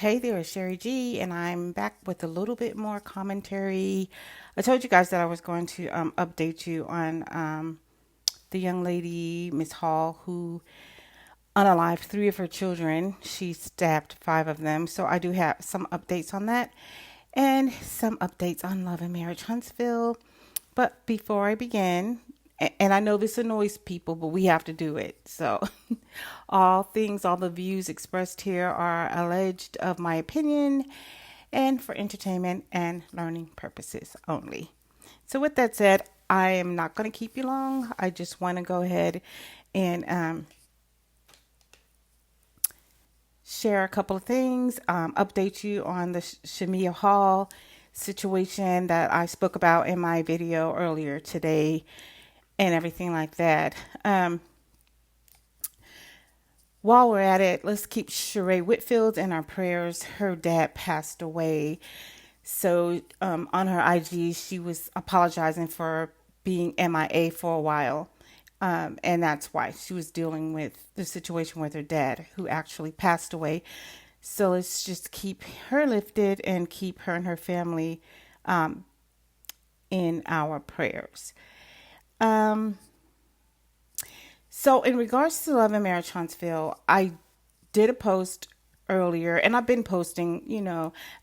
Hey there, it's Sherry G, and I'm back with a little bit more commentary. I told you guys that I was going to update you on the young lady, Miss Hall, who unalived three of her children. She stabbed five of them. So I do have some updates on that and some updates on Love and Marriage Huntsville. But before I begin, and I know this annoys people, but we have to do it. So, all the views expressed here are alleged of my opinion and for entertainment and learning purposes only. So, with that said, I am not going to keep you long. I just want to go ahead and share a couple of things, update you on the Shamia Hall situation that I spoke about in my video earlier today and everything like that. While we're at it, let's keep Sheree Whitfield in our prayers. Her dad passed away. So on her IG, she was apologizing for being MIA for a while. And that's why she was dealing with the situation with her dad, who actually passed away. So let's just keep her lifted and keep her and her family in our prayers. So in regards to Love and Marriage Huntsville, I did a post earlier, and I've been posting,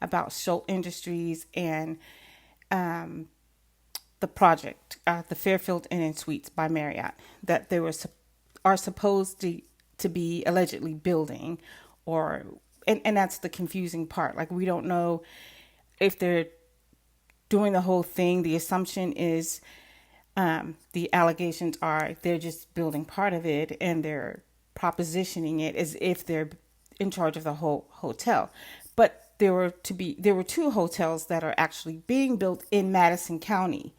about Schultz Industries and the project, the Fairfield Inn and Suites by Marriott, that they are supposed to be allegedly building, and that's the confusing part. Like, we don't know if they're doing the whole thing. The assumption is the allegations are they're just building part of it, and they're propositioning it as if they're in charge of the whole hotel. But there were two hotels that are actually being built in Madison County.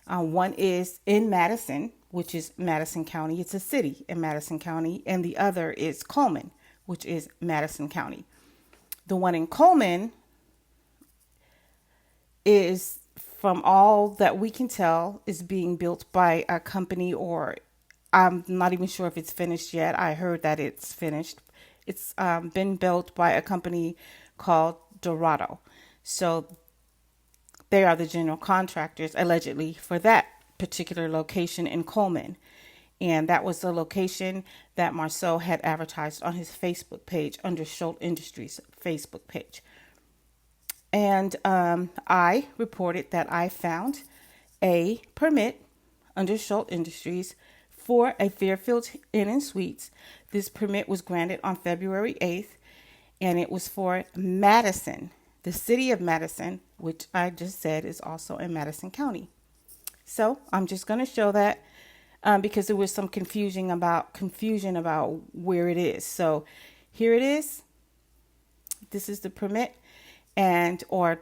One is in Madison, which is Madison County. It's a city in Madison County. And the other is Coleman, which is Madison County. The one in Coleman is, from all that we can tell, is being built by a company, or I'm not even sure if it's finished yet. I heard that it's finished. It's been built by a company called Dorado. So they are the general contractors, allegedly, for that particular location in Coleman. And that was the location that Marceau had advertised on his Facebook page under Schultz Industries' Facebook page. And I reported that I found a permit under Schultz Industries for a Fairfield Inn and Suites. This permit was granted on February 8th, and it was for Madison, the city of Madison, which I just said is also in Madison County. So I'm just going to show that because there was some confusion about where it is. So here it is. This is the permit, or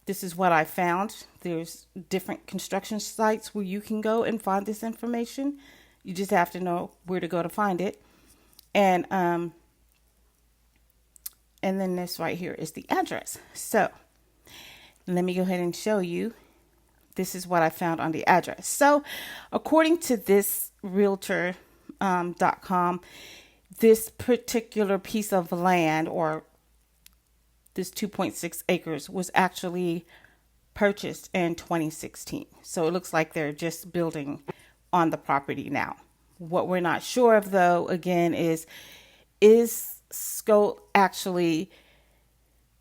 this is what I found. There's different construction sites where you can go and find this information. You just have to know where to go to find it. And then this right here is the address. So let me go ahead and show you. This is what I found on the address. So according to this realtor.com, this particular piece of land, or this 2.6 acres, was actually purchased in 2016. So it looks like they're just building on the property now. What we're not sure of, though, again, is Schultz actually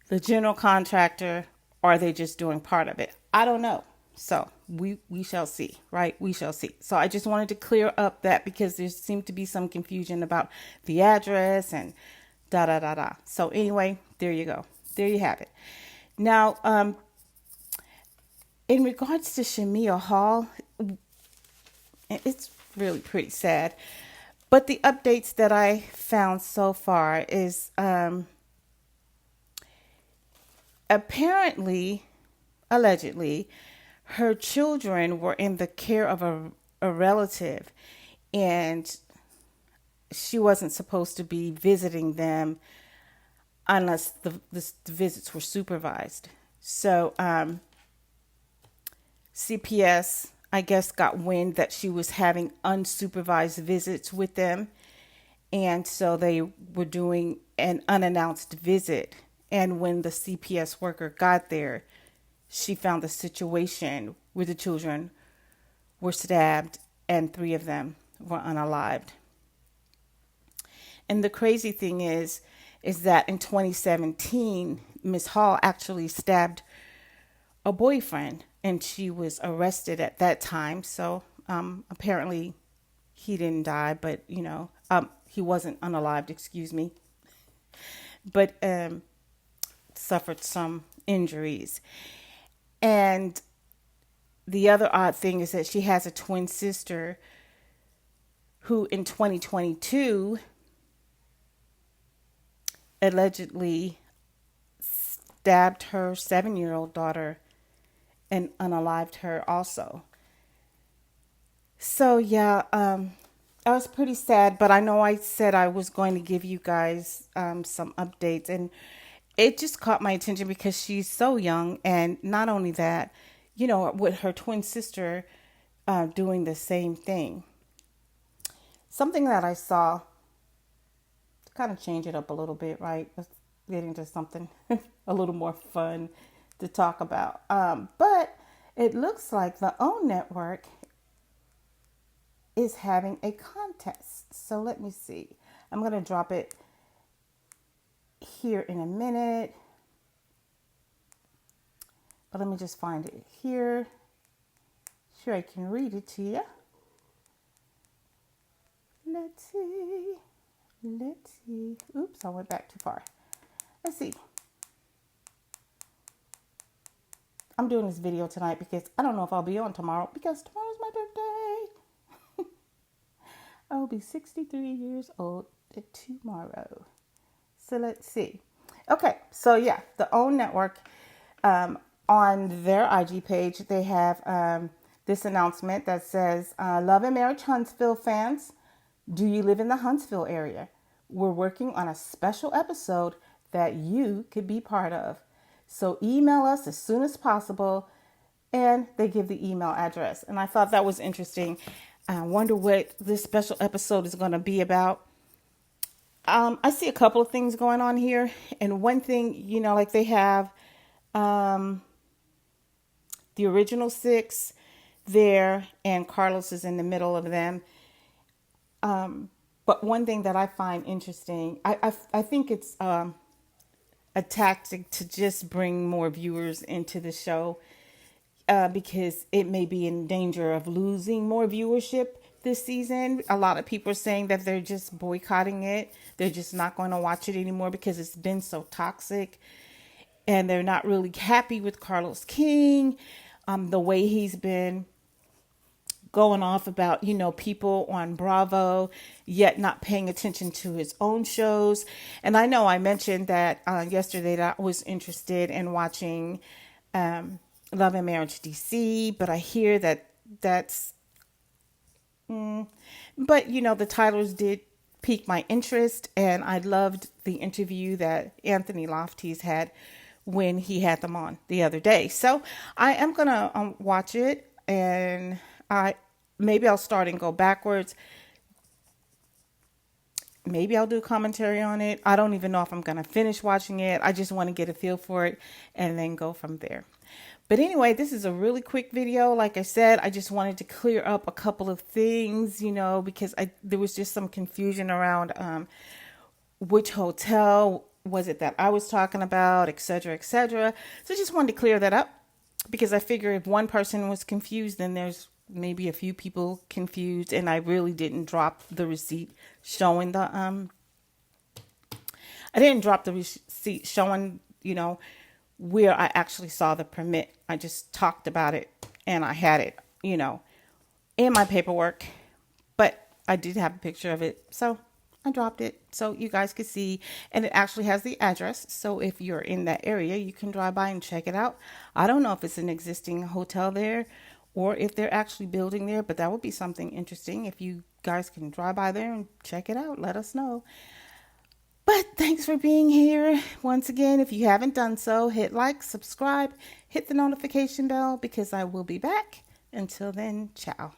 the general contractor, or are they just doing part of it? I don't know. So we shall see, right? We shall see. So I just wanted to clear up that, because there seemed to be some confusion about the address and da da da da. So anyway, there you go. There you have it. Now, in regards to Shamia Hall, it's really pretty sad. But the updates that I found so far is apparently, allegedly, her children were in the care of a relative, and she wasn't supposed to be visiting them unless the visits were supervised. So CPS, I guess, got wind that she was having unsupervised visits with them, And so they were doing an unannounced visit. And when the CPS worker got there, she found the situation where the children were stabbed and 3 of them were unalived. And the crazy thing is that in 2017, Miss Hall actually stabbed a boyfriend, and she was arrested at that time. So apparently he didn't die, but he wasn't unalived, excuse me, but suffered some injuries. And the other odd thing is that she has a twin sister who in 2022 allegedly stabbed her 7-year-old daughter and unalived her also. So yeah, I was pretty sad, but I know I said I was going to give you guys some updates, and it just caught my attention because she's so young, and not only that, with her twin sister doing the same thing. Something that I saw, to kind of change it up a little bit, right? Let's get into something a little more fun to talk about. But it looks like the OWN network is having a contest. So let me see. I'm going to drop it here in a minute. But let me just find it here. Sure, I can read it to you. Let's see. Oops, I went back too far. Let's see. I'm doing this video tonight because I don't know if I'll be on tomorrow because tomorrow's my birthday. I will be 63 years old tomorrow. So let's see. Okay, so yeah, the OWN network, on their IG page, they have this announcement that says, Love and Marriage Huntsville fans, do you live in the Huntsville area? We're working on a special episode that you could be part of. So email us as soon as possible. And they give the email address. And I thought that was interesting. I wonder what this special episode is going to be about. I see a couple of things going on here. And one thing, like they have the original 6 there, and Carlos is in the middle of them. But one thing that I find interesting, I think it's a tactic to just bring more viewers into the show, because it may be in danger of losing more viewership this season. A lot of people are saying that they're just boycotting it. They're just not going to watch it anymore because it's been so toxic, and they're not really happy with Carlos King, the way he's been going off about, people on Bravo, yet not paying attention to his own shows. And I know I mentioned that yesterday that I was interested in watching Love and Marriage DC, but I hear that's, but the titles did pique my interest, and I loved the interview that Anthony Lofty's had when he had them on the other day. So I am going to watch it, and maybe I'll start and go backwards. Maybe I'll do commentary on it. I don't even know if I'm going to finish watching it. I just want to get a feel for it and then go from there. But anyway, this is a really quick video. Like I said, I just wanted to clear up a couple of things, because there was just some confusion around which hotel was it that I was talking about, et cetera, et cetera. So I just wanted to clear that up, because I figure if one person was confused, then there's maybe a few people confused, and I really didn't drop the receipt showing I didn't drop the receipt showing, where I actually saw the permit. I just talked about it, and I had it, in my paperwork, but I did have a picture of it. So I dropped it so you guys could see, and it actually has the address. So if you're in that area, you can drive by and check it out. I don't know if it's an existing hotel there or if they're actually building there, but that would be something interesting. If you guys can drive by there and check it out, let us know. But thanks for being here. Once again, if you haven't done so, hit like, subscribe, hit the notification bell, because I will be back. Until then, ciao.